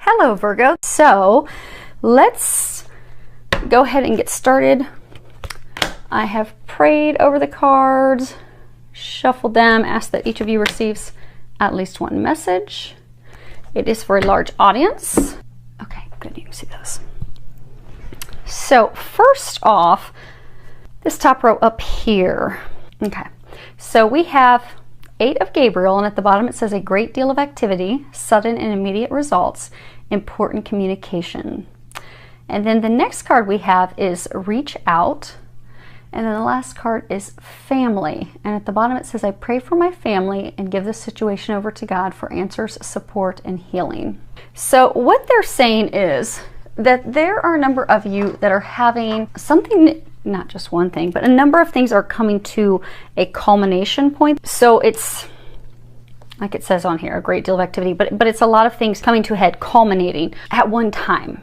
Hello, Virgo. So let's go ahead and get started. I have prayed over the cards, shuffled them, asked that each of you receives at least one message. It is for a large audience. Okay, good, you can see those. So first off, this top row up here. Okay, so we have 8 of Gabriel, and at the bottom it says a great deal of activity, sudden and immediate results, important communication. And then the next card we have is reach out. And then the last card is family. And at the bottom it says, I pray for my family and give this situation over to God for answers, support, and healing. So what they're saying is that there are a number of you that are having something, not just one thing, but a number of things are coming to a culmination point. So it's, like it says on here, a great deal of activity, but it's a lot of things coming to a head, culminating at one time.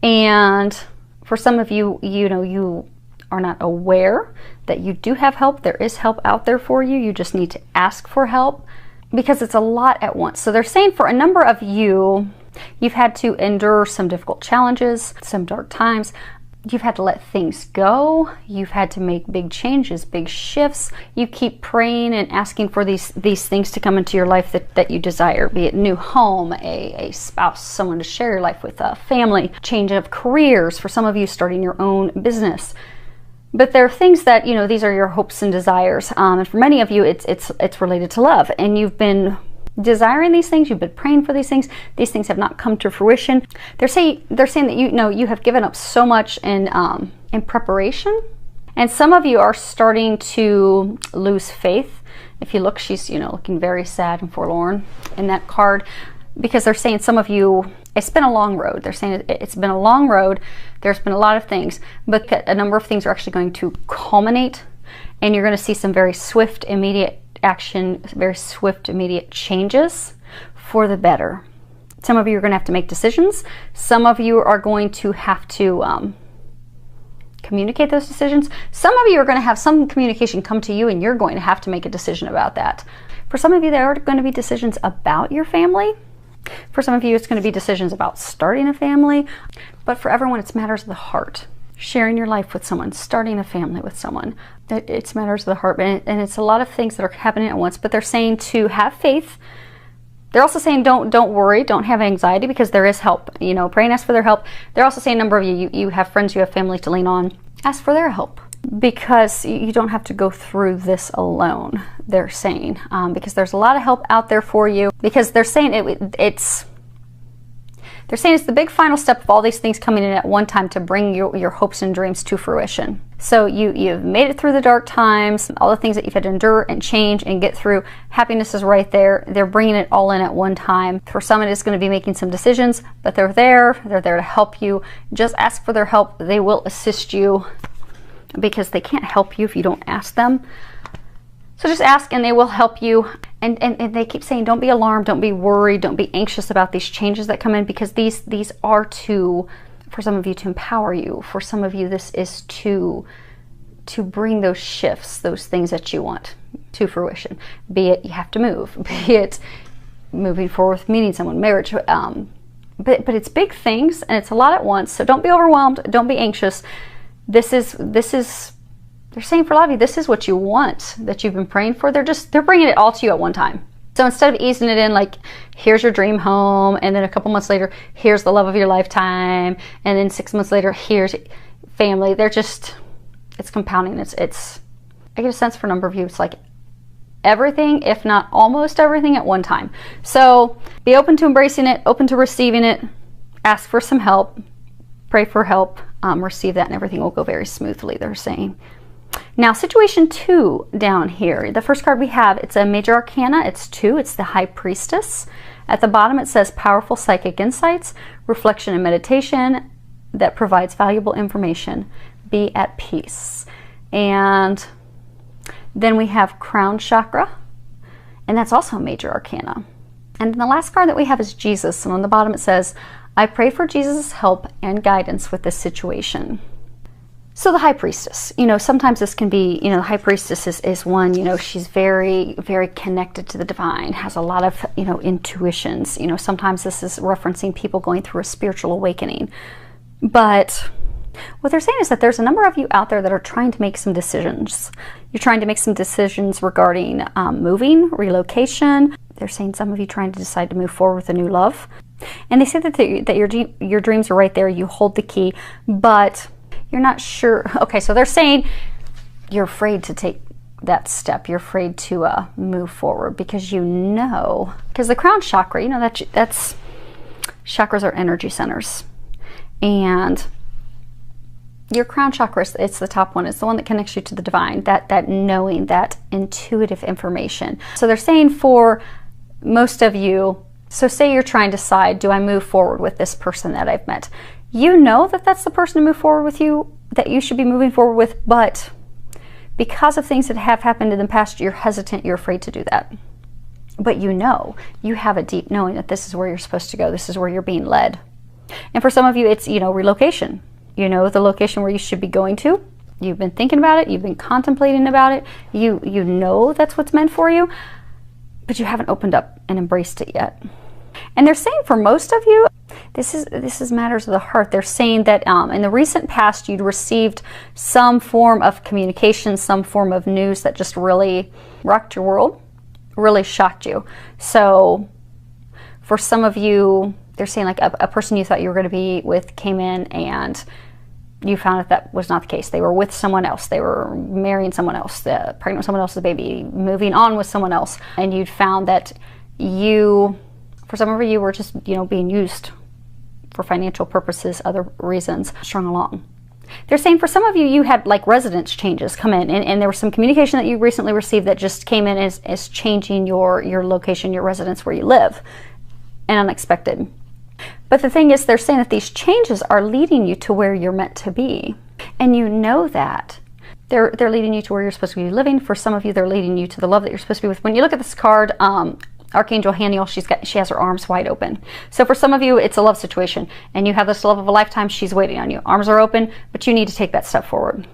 And for some of you, you are not aware that you do have help. There is help out there for you. You just need to ask for help because it's a lot at once. So they're saying for a number of you, you've had to endure some difficult challenges, some dark times. You've had to let things go. You've had to make big changes, big shifts. You keep praying and asking for these things to come into your life that you desire, be it a new home, a spouse, someone to share your life with, a family, change of careers, for some of you starting your own business. But there are things that, these are your hopes and desires. And for many of you, it's related to love. And you've been desiring these things, you've been praying for these things have not come to fruition. They're saying that you have given up so much in preparation, and some of you are starting to lose faith. If you look, she's looking very sad and forlorn in that card, because they're saying some of you, it's been a long road. They're saying it's been a long road. There's been a lot of things, but a number of things are actually going to culminate, and you're going to see some very swift, immediate action, very swift, immediate changes for the better. Some of you are going to have to make decisions. Some of you are going to have to communicate those decisions. Some of you are going to have some communication come to you, and you're going to have to make a decision about that. For some of you, there are going to be decisions about your family. For some of you, it's going to be decisions about starting a family. But for everyone, it's matters of the heart. Sharing your life with someone, starting a family with someone. It's matters of the heart, and it's a lot of things that are happening at once. But they're saying to have faith. They're also saying don't worry, don't have anxiety, because there is help. Pray and ask for their help. They're also saying a number of you have friends, you have family to lean on. Ask for their help, because you don't have to go through this alone. They're saying because there's a lot of help out there for you. Because they're saying it's the big final step of all these things coming in at one time to bring your hopes and dreams to fruition. So you've made it through the dark times, all the things that you've had to endure and change and get through. Happiness is right there. They're bringing it all in at one time. For some, it is going to be making some decisions, but they're there. They're there to help you. Just ask for their help. They will assist you, because they can't help you if you don't ask them. So just ask and they will help you. And they keep saying, don't be alarmed, don't be worried, don't be anxious about these changes that come in, because these are for some of you, to empower you. For some of you, this is to bring those shifts, those things that you want to fruition. Be it you have to move, be it moving forward with meeting someone, marriage. But it's big things, and it's a lot at once. So don't be overwhelmed, don't be anxious. This is they're saying for a lot of you, this is what you want, that you've been praying for. They're bringing it all to you at one time. So instead of easing it in, like, here's your dream home, and then a couple months later, here's the love of your lifetime, and then 6 months later, here's family. It's compounding. It's I get a sense for a number of you, it's like everything, if not almost everything at one time. So be open to embracing it, open to receiving it, ask for some help, pray for help, receive that, and everything will go very smoothly, they're saying. Now, situation 2 down here, the first card we have, it's a major arcana. It's 2. It's the High Priestess. At the bottom, it says powerful psychic insights, reflection and meditation that provides valuable information. Be at peace. And then we have Crown Chakra, and that's also a major arcana. And then the last card that we have is Jesus. And on the bottom, it says, I pray for Jesus' help and guidance with this situation. So the High Priestess, you know, sometimes this can be, you know, the High Priestess is one, you know, she's very, very connected to the divine, has a lot of, you know, intuitions. You know, sometimes this is referencing people going through a spiritual awakening. But what they're saying is that there's a number of you out there that are trying to make some decisions. You're trying to make some decisions regarding moving, relocation. They're saying some of you trying to decide to move forward with a new love. And they say that your dreams are right there. You hold the key, but you're not sure. Okay, so they're saying you're afraid to take that step. You're afraid to move forward because you know, because the crown chakra, you know, that's chakras are energy centers. And your crown chakra, it's the top one. It's the one that connects you to the divine, that knowing, that intuitive information. So they're saying for most of you, so say you're trying to decide, do I move forward with this person that I've met? You know that that's the person to move forward with you, that you should be moving forward with, but because of things that have happened in the past, you're hesitant, you're afraid to do that. But you know, you have a deep knowing that this is where you're supposed to go, this is where you're being led. And for some of you, it's, you know, relocation. You know the location where you should be going to. You've been thinking about it, you've been contemplating about it, you know that's what's meant for you, but you haven't opened up and embraced it yet. And they're saying for most of you, this is matters of the heart. They're saying that in the recent past, you'd received some form of communication, some form of news that just really rocked your world, really shocked you. So for some of you, they're saying like a person you thought you were going to be with came in and you found that that was not the case. They were with someone else. They were marrying someone else, pregnant with someone else's baby, moving on with someone else. And you'd found that you, for some of you, were just, you know, being used for financial purposes, other reasons, strung along. They're saying for some of you, you had like residence changes come in, and there was some communication that you recently received that just came in as changing your location, your residence where you live, and unexpected. But the thing is, they're saying that these changes are leading you to where you're meant to be, and you know that. They're leading you to where you're supposed to be living. For some of you, they're leading you to the love that you're supposed to be with. When you look at this card, Archangel Haniel, she has her arms wide open. So for some of you, it's a love situation, and you have this love of a lifetime. She's waiting on you. Arms are open, but you need to take that step forward.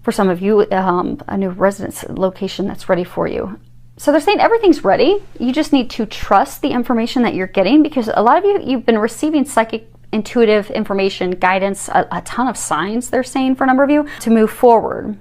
For some of you, a new residence location that's ready for you. So they're saying everything's ready. You just need to trust the information that you're getting, because a lot of you, you've been receiving psychic, intuitive information, guidance, a ton of signs, they're saying for a number of you, to move forward.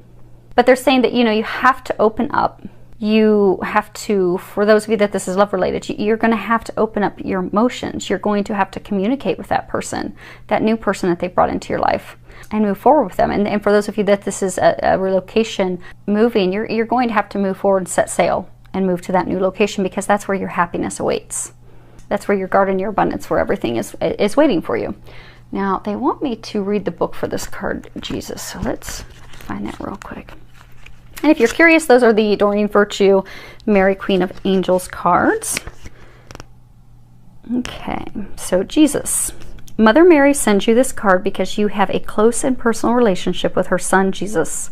But they're saying that, you know, you have to open up. You have to, for those of you that this is love related, you're going to have to open up your emotions. You're going to have to communicate with that person, that new person that they brought into your life, and move forward with them. And for those of you that this is a relocation, moving, you're going to have to move forward and set sail and move to that new location, because that's where your happiness awaits. That's where your garden, your abundance, where everything is waiting for you. Now, they want me to read the book for this card, Jesus. So let's find that real quick. And if you're curious, those are the Doreen Virtue, Mary, Queen of Angels cards. Okay, so Jesus. Mother Mary sends you this card because you have a close and personal relationship with her son, Jesus.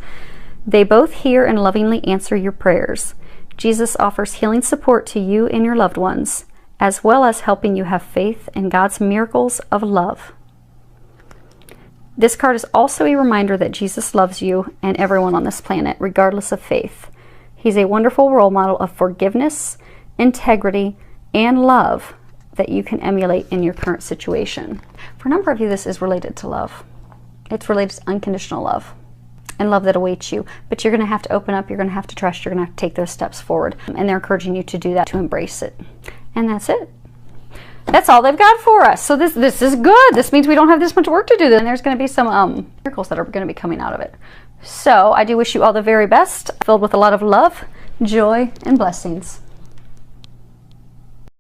They both hear and lovingly answer your prayers. Jesus offers healing support to you and your loved ones, as well as helping you have faith in God's miracles of love. This card is also a reminder that Jesus loves you and everyone on this planet, regardless of faith. He's a wonderful role model of forgiveness, integrity, and love that you can emulate in your current situation. For a number of you, this is related to love. It's related to unconditional love and love that awaits you. But you're going to have to open up, you're going to have to trust, you're going to have to take those steps forward. And they're encouraging you to do that, to embrace it. And that's it. That's all they've got for us. So this is good. This means we don't have this much work to do. Then there's going to be some miracles that are going to be coming out of it. So I do wish you all the very best, filled with a lot of love, joy, and blessings.